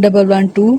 112।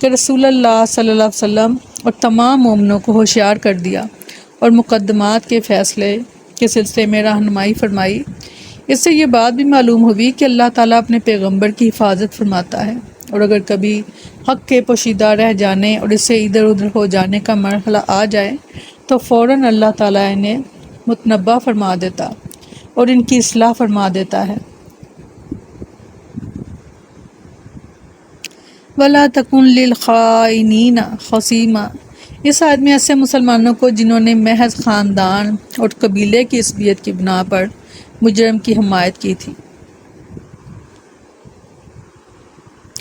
کہ رسول اللہ صلی اللہ علیہ وسلم اور تمام مومنوں کو ہوشیار کر دیا اور مقدمات کے فیصلے کے سلسلے میں رہنمائی فرمائی۔ اس سے یہ بات بھی معلوم ہوئی کہ اللہ تعالیٰ اپنے پیغمبر کی حفاظت فرماتا ہے، اور اگر کبھی حق کے پوشیدہ رہ جانے اور اس سے ادھر ادھر ہو جانے کا مرحلہ آ جائے تو فوراً اللہ تعالیٰ انہیں متنبہ فرما دیتا اور ان کی اصلاح فرما دیتا ہے۔ وَلَا تَكُنْ لِلْخَائِنِينَ خَصِيمًا۔ اس آیت میں ایسے مسلمانوں کو جنہوں نے محض خاندان اور قبیلے کی عصبیت کی بنا پر مجرم کی حمایت کی تھی،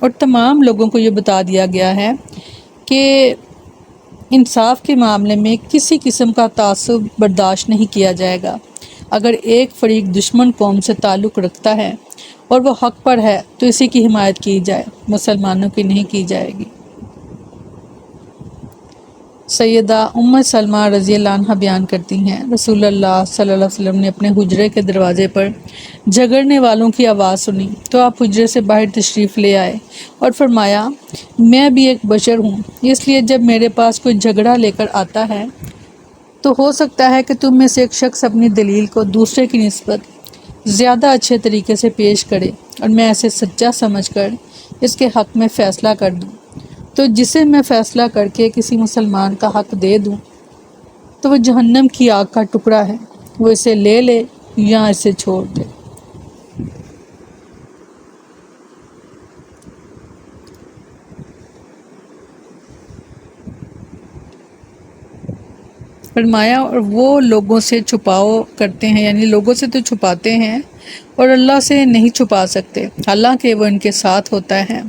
اور تمام لوگوں کو یہ بتا دیا گیا ہے کہ انصاف کے معاملے میں کسی قسم کا تعصب برداشت نہیں کیا جائے گا۔ اگر ایک فریق دشمن قوم سے تعلق رکھتا ہے اور وہ حق پر ہے تو اسی کی حمایت کی جائے، مسلمانوں کی نہیں کی جائے گی۔ سیدہ ام سلمہ رضی اللہ عنہ بیان کرتی ہیں، رسول اللہ صلی اللہ علیہ وسلم نے اپنے حجرے کے دروازے پر جھگڑنے والوں کی آواز سنی تو آپ حجرے سے باہر تشریف لے آئے اور فرمایا، میں بھی ایک بشر ہوں، اس لیے جب میرے پاس کوئی جھگڑا لے کر آتا ہے تو ہو سکتا ہے کہ تم میں سے ایک شخص اپنی دلیل کو دوسرے کی نسبت زیادہ اچھے طریقے سے پیش کرے اور میں اسے سچا سمجھ کر اس کے حق میں فیصلہ کر دوں، تو جسے میں فیصلہ کر کے کسی مسلمان کا حق دے دوں تو وہ جہنم کی آگ کا ٹکڑا ہے، وہ اسے لے لے یا اسے چھوڑ دے۔ فرمایا، اور وہ لوگوں سے چھپاؤ کرتے ہیں، یعنی لوگوں سے تو چھپاتے ہیں اور اللہ سے نہیں چھپا سکتے، حالانکہ وہ ان کے ساتھ ہوتا ہے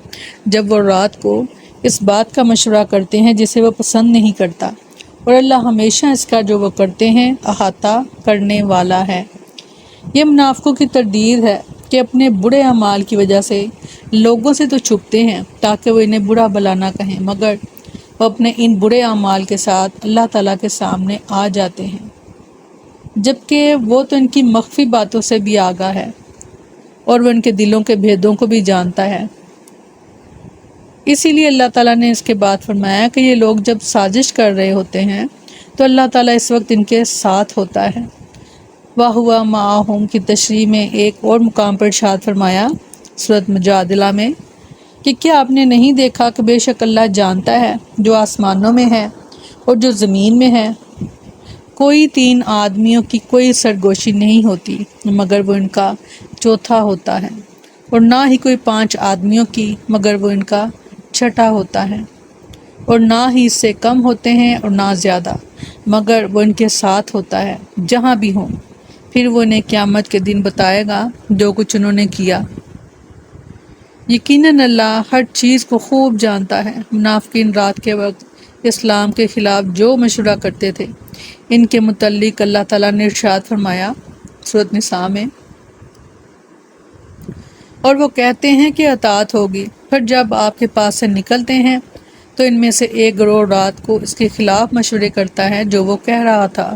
جب وہ رات کو اس بات کا مشورہ کرتے ہیں جسے وہ پسند نہیں کرتا، اور اللہ ہمیشہ اس کا جو وہ کرتے ہیں احاطہ کرنے والا ہے۔ یہ منافقوں کی تردید ہے کہ اپنے برے اعمال کی وجہ سے لوگوں سے تو چھپتے ہیں تاکہ وہ انہیں برا بھلا نہ کہیں، مگر وہ اپنے ان برے اعمال کے ساتھ اللہ تعالیٰ کے سامنے آ جاتے ہیں، جبکہ وہ تو ان کی مخفی باتوں سے بھی آگاہ ہے اور وہ ان کے دلوں کے بھیدوں کو بھی جانتا ہے۔ اسی لیے اللہ تعالیٰ نے اس کے بعد فرمایا کہ یہ لوگ جب سازش کر رہے ہوتے ہیں تو اللہ تعالیٰ اس وقت ان کے ساتھ ہوتا ہے۔ وَهُوَ مَعَهُمْ کی تشریح میں ایک اور مقام پر ارشاد فرمایا سورۃ مجادلہ میں کہ کیا آپ نے نہیں دیکھا کہ بے شک اللہ جانتا ہے جو آسمانوں میں ہے اور جو زمین میں ہے، کوئی تین آدمیوں کی کوئی سرگوشی نہیں ہوتی مگر وہ ان کا چوتھا ہوتا ہے، اور نہ ہی کوئی پانچ آدمیوں کی مگر وہ ان کا چھٹا ہوتا ہے، اور نہ ہی اس سے کم ہوتے ہیں اور نہ زیادہ مگر وہ ان کے ساتھ ہوتا ہے جہاں بھی ہوں، پھر وہ انہیں قیامت کے دن بتائے گا جو کچھ انہوں نے کیا۔ یقیناً اللہ ہر چیز کو خوب جانتا ہے۔ منافقین رات کے وقت اسلام کے خلاف جو مشورہ کرتے تھے، ان کے متعلق اللہ تعالیٰ نے ارشاد فرمایا سورۃ نساء میں، اور وہ کہتے ہیں کہ اطاعت ہوگی، پھر جب آپ کے پاس سے نکلتے ہیں تو ان میں سے ایک گروہ رات کو اس کے خلاف مشورے کرتا ہے جو وہ کہہ رہا تھا،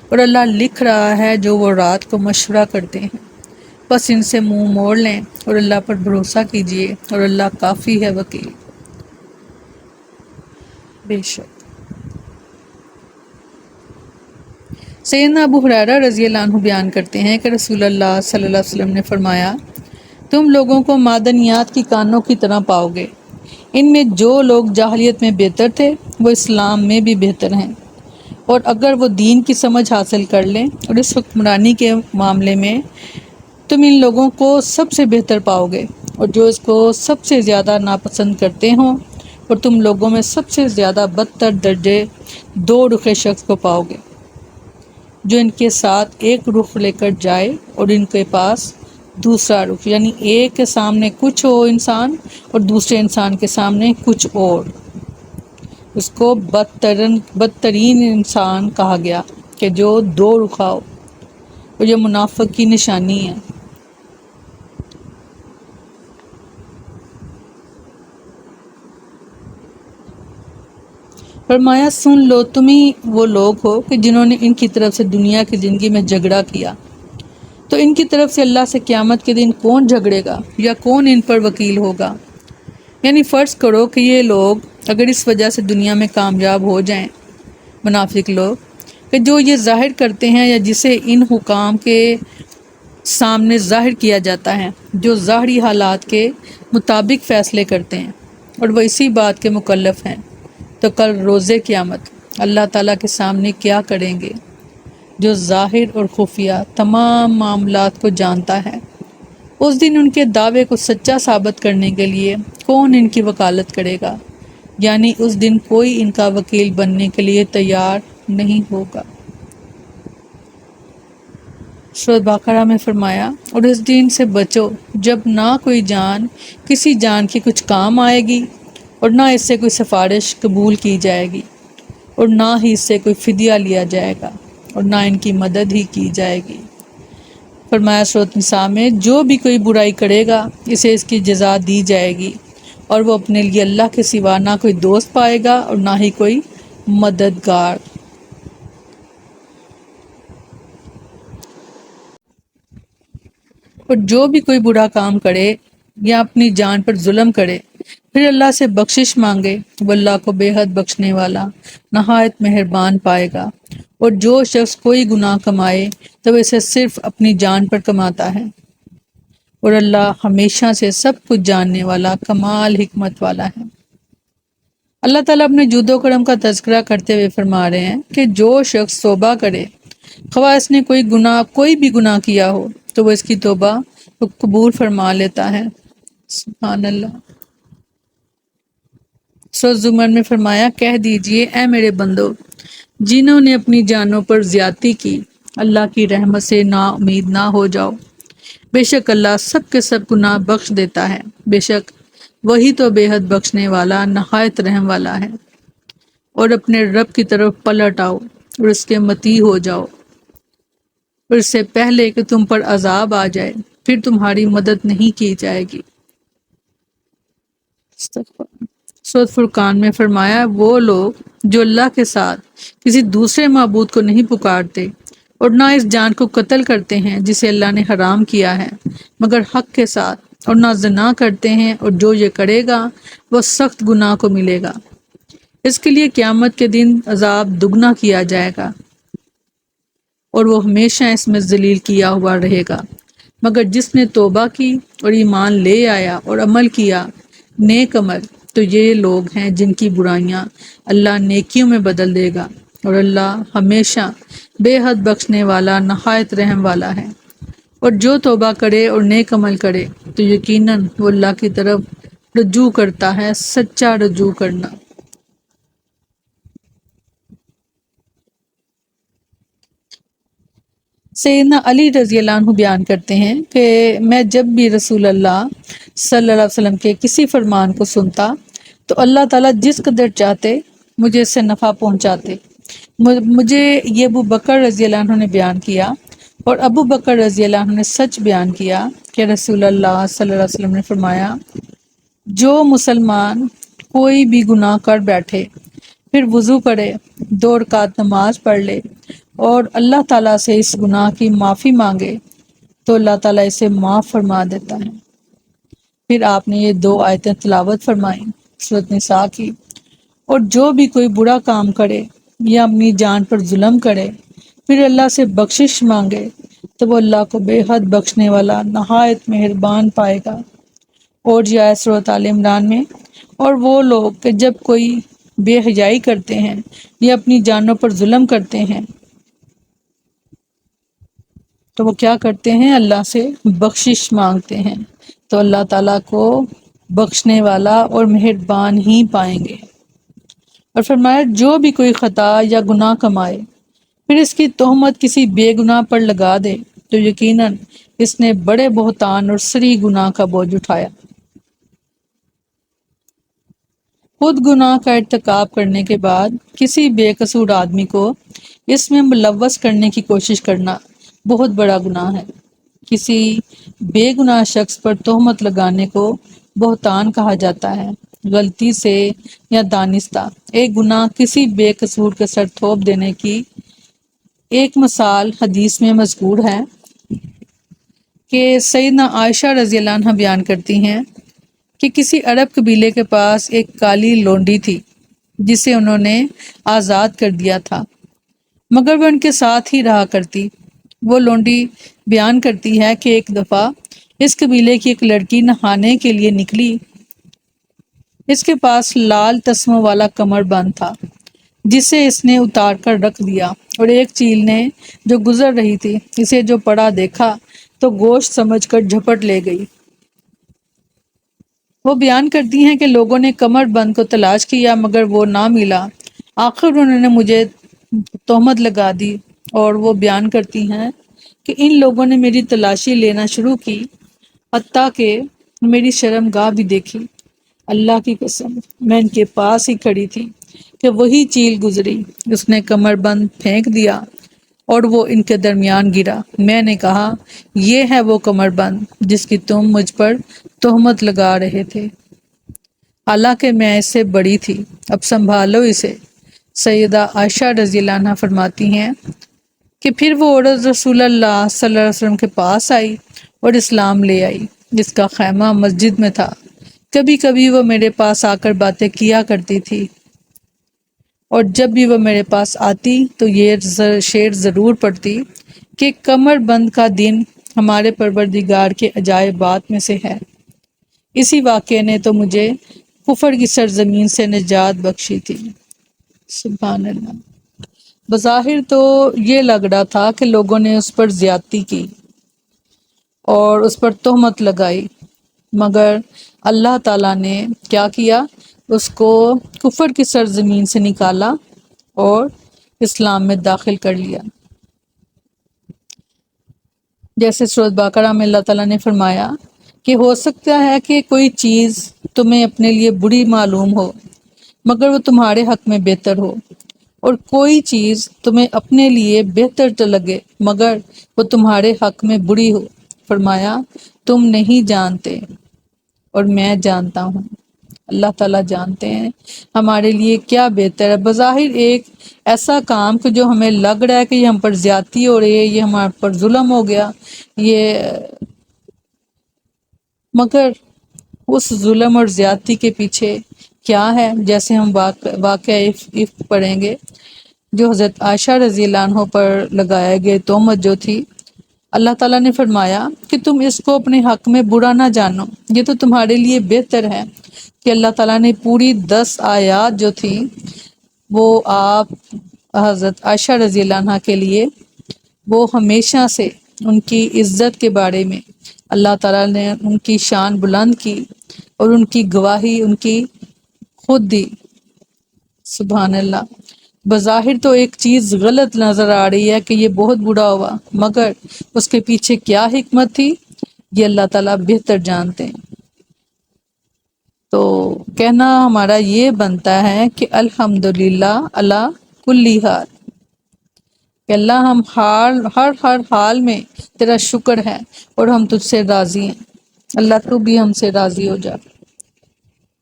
اور اللہ لکھ رہا ہے جو وہ رات کو مشورہ کرتے ہیں، بس ان سے منہ موڑ لیں اور اللہ پر بھروسہ کیجیے اور اللہ کافی ہے وکیل۔ بے شک سیدنا ابو ہریرہ رضی اللہ عنہ بیان کرتے ہیں کہ رسول اللہ صلی اللہ علیہ وسلم نے فرمایا، تم لوگوں کو معدنیات کی کانوں کی طرح پاؤ گے، ان میں جو لوگ جاہلیت میں بہتر تھے وہ اسلام میں بھی بہتر ہیں، اور اگر وہ دین کی سمجھ حاصل کر لیں اور اس حکمرانی کے معاملے میں تم ان لوگوں کو سب سے بہتر پاؤ گے، اور جو اس کو سب سے زیادہ ناپسند کرتے ہوں، اور تم لوگوں میں سب سے زیادہ بدتر درجے دو رخ شخص کو پاؤ گے جو ان کے ساتھ ایک رخ لے کر جائے اور ان کے پاس دوسرا رخ، یعنی ایک کے سامنے کچھ ہو انسان اور دوسرے انسان کے سامنے کچھ اور، اس کو بدترین انسان کہا گیا کہ جو دو رخا ہو، اور یہ منافق کی نشانی ہے۔ فرمایا، سن لو تم ہی وہ لوگ ہو کہ جنہوں نے ان کی طرف سے دنیا کی زندگی میں جھگڑا کیا، تو ان کی طرف سے اللہ سے قیامت کے دن کون جھگڑے گا یا کون ان پر وکیل ہوگا؟ یعنی فرض کرو کہ یہ لوگ اگر اس وجہ سے دنیا میں کامیاب ہو جائیں منافق لوگ کہ جو یہ ظاہر کرتے ہیں یا جسے ان حکام کے سامنے ظاہر کیا جاتا ہے، جو ظاہری حالات کے مطابق فیصلے کرتے ہیں اور وہ اسی بات کے مکلف ہیں، تو کل روز قیامت اللہ تعالیٰ کے سامنے کیا کریں گے؟ جو ظاہر اور خفیہ تمام معاملات کو جانتا ہے، اس دن ان کے دعوے کو سچا ثابت کرنے کے لیے کون ان کی وکالت کرے گا؟ یعنی اس دن کوئی ان کا وکیل بننے کے لیے تیار نہیں ہوگا۔ سورۃ بقرہ میں فرمایا، اور اس دن سے بچو جب نہ کوئی جان کسی جان کی کچھ کام آئے گی اور نہ اس سے کوئی سفارش قبول کی جائے گی اور نہ ہی اس سے کوئی فدیہ لیا جائے گا اور نہ ان کی مدد ہی کی جائے گی۔ فرمایا سورۃ نساء میں، جو بھی کوئی برائی کرے گا اسے اس کی جزا دی جائے گی، اور وہ اپنے لیے اللہ کے سوا نہ کوئی دوست پائے گا اور نہ ہی کوئی مددگار۔ اور جو بھی کوئی برا کام کرے یا اپنی جان پر ظلم کرے پھر اللہ سے بخشش مانگے، وہ اللہ کو بے حد بخشنے والا نہایت مہربان پائے گا۔ اور جو شخص کوئی گناہ کمائے تو وہ اسے صرف اپنی جان پر کماتا ہے، اور اللہ ہمیشہ سے سب کچھ جاننے والا کمال حکمت والا ہے۔ اللہ تعالیٰ اپنے جود و کرم کا تذکرہ کرتے ہوئے فرما رہے ہیں کہ جو شخص توبہ کرے، خواہ اس نے کوئی بھی گناہ کیا ہو، تو وہ اس کی توبہ کو قبول فرما لیتا ہے۔ سبحان اللہ۔ سورۃ زمر میں فرمایا، کہہ دیجئے اے میرے بندو، جنہوں نے اپنی جانوں پر زیادتی کی، اللہ کی رحمت سے نا امید نہ ہو جاؤ۔ بے شک اللہ سب کے سب گناہ بخش دیتا ہے، بے شک وہی تو بے حد بخشنے والا نہایت رحم والا ہے۔ اور اپنے رب کی طرف پلٹ آؤ اور اس کے مطیع ہو جاؤ، اور اس سے پہلے کہ تم پر عذاب آ جائے پھر تمہاری مدد نہیں کی جائے گی۔ سورۃ فرقان میں فرمایا، وہ لوگ جو اللہ کے ساتھ کسی دوسرے معبود کو نہیں پکارتے اور نہ اس جان کو قتل کرتے ہیں جسے اللہ نے حرام کیا ہے مگر حق کے ساتھ، اور نہ زنا کرتے ہیں، اور جو یہ کرے گا وہ سخت گناہ کو ملے گا۔ اس کے لیے قیامت کے دن عذاب دگنا کیا جائے گا اور وہ ہمیشہ اس میں ذلیل کیا ہوا رہے گا، مگر جس نے توبہ کی اور ایمان لے آیا اور عمل کیا نیک عمل، تو یہ لوگ ہیں جن کی برائیاں اللہ نیکیوں میں بدل دے گا، اور اللہ ہمیشہ بے حد بخشنے والا نہایت رحم والا ہے۔ اور جو توبہ کرے اور نیک عمل کرے تو یقیناً وہ اللہ کی طرف رجوع کرتا ہے، سچا رجوع کرنا۔ سیدنا علی رضی اللہ عنہ بیان کرتے ہیں کہ میں جب بھی رسول اللہ صلی اللہ علیہ وسلم کے کسی فرمان کو سنتا تو اللہ تعالیٰ جس قدر چاہتے مجھے اس سے نفع پہنچاتے۔ مجھے یہ ابو بکر رضی اللہ عنہ نے بیان کیا، اور ابو بکر رضی اللہ عنہ نے سچ بیان کیا کہ رسول اللہ صلی اللہ علیہ وسلم نے فرمایا، جو مسلمان کوئی بھی گناہ کر بیٹھے پھر وضو کرے، 2 رکعت نماز پڑھ لے اور اللہ تعالیٰ سے اس گناہ کی معافی مانگے تو اللہ تعالیٰ اسے معاف فرما دیتا ہے۔ پھر آپ نے یہ 2 آیتیں تلاوت فرمائیں سورۃ نساء کی، اور جو بھی کوئی برا کام کرے یا اپنی جان پر ظلم کرے پھر اللہ سے بخشش مانگے تو وہ اللہ کو بے حد بخشنے والا نہایت مہربان پائے گا۔ اور یہ آیت سورۃ آل عمران میں، اور وہ لوگ کہ جب کوئی بے حیائی کرتے ہیں یا اپنی جانوں پر ظلم کرتے ہیں تو وہ کیا کرتے ہیں؟ اللہ سے بخشش مانگتے ہیں تو اللہ تعالیٰ کو بخشنے والا اور مہربان ہی پائیں گے۔ اور فرمایا، جو بھی کوئی خطا یا گناہ کمائے پھر اس کی تہمت کسی بے گناہ پر لگا دے تو یقیناً اس نے بڑے بہتان اور صریح گناہ کا بوجھ اٹھایا۔ خود گناہ کا ارتکاب کرنے کے بعد کسی بے قصور آدمی کو اس میں ملوث کرنے کی کوشش کرنا بہت بڑا گناہ ہے۔ کسی بے گناہ شخص پر تہمت لگانے کو بہتان کہا جاتا ہے۔ غلطی سے یا دانستہ ایک گناہ کسی بے قصور کے سر تھوپ دینے کی ایک مثال حدیث میں مذکور ہے کہ سیدنا عائشہ رضی اللہ عنہ بیان کرتی ہیں کہ کسی عرب قبیلے کے پاس ایک کالی لونڈی تھی جسے انہوں نے آزاد کر دیا تھا، مگر وہ ان کے ساتھ ہی رہا کرتی۔ وہ لونڈی بیان کرتی ہے کہ ایک دفعہ اس قبیلے کی ایک لڑکی نہانے کے لیے نکلی۔ اس کے پاس لال تسموں والا کمر بند تھا جسے اس نے اتار کر رکھ دیا، اور ایک چیل نے جو گزر رہی تھی اسے جو پڑا دیکھا تو گوشت سمجھ کر جھپٹ لے گئی۔ وہ بیان کرتی ہیں کہ لوگوں نے کمر بند کو تلاش کیا مگر وہ نہ ملا۔ آخر انہوں نے مجھے تہمت لگا دی، اور وہ بیان کرتی ہیں کہ ان لوگوں نے میری تلاشی لینا شروع کی، حتیٰ کہ میری شرمگاہ بھی دیکھی۔ اللہ کی قسم میں ان کے پاس ہی کھڑی تھی کہ وہی چیل گزری، اس نے کمر بند پھینک دیا اور وہ ان کے درمیان گرا۔ میں نے کہا، یہ ہے وہ کمر بند جس کی تم مجھ پر تہمت لگا رہے تھے، حالانکہ میں اس سے بڑی تھی، اب سنبھالو اسے۔ سیدہ عائشہ رضی اللہ عنہا فرماتی ہیں کہ پھر وہ عورت رسول اللہ صلی اللہ علیہ وسلم کے پاس آئی اور اسلام لے آئی، جس کا خیمہ مسجد میں تھا۔ کبھی کبھی وہ میرے پاس آ کر باتیں کیا کرتی تھی، اور جب بھی وہ میرے پاس آتی تو یہ شعر ضرور پڑھتی کہ کمر بند کا دن ہمارے پروردگار کے عجائبات میں سے ہے۔ اسی واقعے نے تو مجھے کفر کی سرزمین سے نجات بخشی تھی۔ سبحان اللہ۔ بظاہر تو یہ لگ رہا تھا کہ لوگوں نے اس پر زیادتی کی اور اس پر تہمت لگائی، مگر اللہ تعالیٰ نے کیا کیا؟ اس کو کفر کی سرزمین سے نکالا اور اسلام میں داخل کر لیا۔ جیسے سورۃ بقرہ میں اللہ تعالیٰ نے فرمایا کہ ہو سکتا ہے کہ کوئی چیز تمہیں اپنے لیے بری معلوم ہو مگر وہ تمہارے حق میں بہتر ہو، اور کوئی چیز تمہیں اپنے لیے بہتر تو لگے مگر وہ تمہارے حق میں بری ہو۔ فرمایا، تم نہیں جانتے اور میں جانتا ہوں۔ اللہ تعالیٰ جانتے ہیں ہمارے لیے کیا بہتر ہے۔ بظاہر ایک ایسا کام کہ جو ہمیں لگ رہا ہے کہ یہ ہم پر زیادتی ہو رہی ہے، یہ ہمارے پر ظلم ہو گیا، مگر اس ظلم اور زیادتی کے پیچھے کیا ہے؟ جیسے ہم واقعہ عفق پڑھیں گے، جو حضرت عائشہ رضی اللہ عنہ پر لگایا گئے تہمت جو تھی، اللہ تعالیٰ نے فرمایا کہ تم اس کو اپنے حق میں برا نہ جانو، یہ تو تمہارے لیے بہتر ہے کہ اللہ تعالیٰ نے پوری 10 آیات جو تھی وہ آپ حضرت عائشہ رضی اللہ عنہ کے لیے، وہ ہمیشہ سے ان کی عزت کے بارے میں اللہ تعالیٰ نے ان کی شان بلند کی اور ان کی گواہی ان کی خود دی۔ سبحان اللہ۔ بظاہر تو ایک چیز غلط نظر آ رہی ہے کہ یہ بہت برا ہوا، مگر اس کے پیچھے کیا حکمت تھی یہ اللہ تعالیٰ بہتر جانتے ہیں۔ تو کہنا ہمارا یہ بنتا ہے کہ الحمدللہ علی کل حال، کہ اللہ ہم ہر حال میں تیرا شکر ہے اور ہم تجھ سے راضی ہیں۔ اللہ تو بھی ہم سے راضی ہو جا۔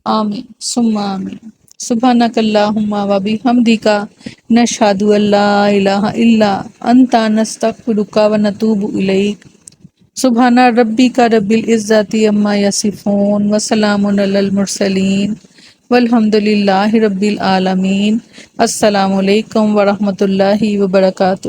آمین ثم آمین۔ سبحانک اللہم و بحمدک نشہد ان لا الہ الا انت نستغفرک و نتوب الیک۔ سبحان ربک رب العزت عما یصفون وسلام علی المرسلین والحمد للہ رب العالمین۔ السلام علیکم ورحمۃ اللہ وبرکاتہ۔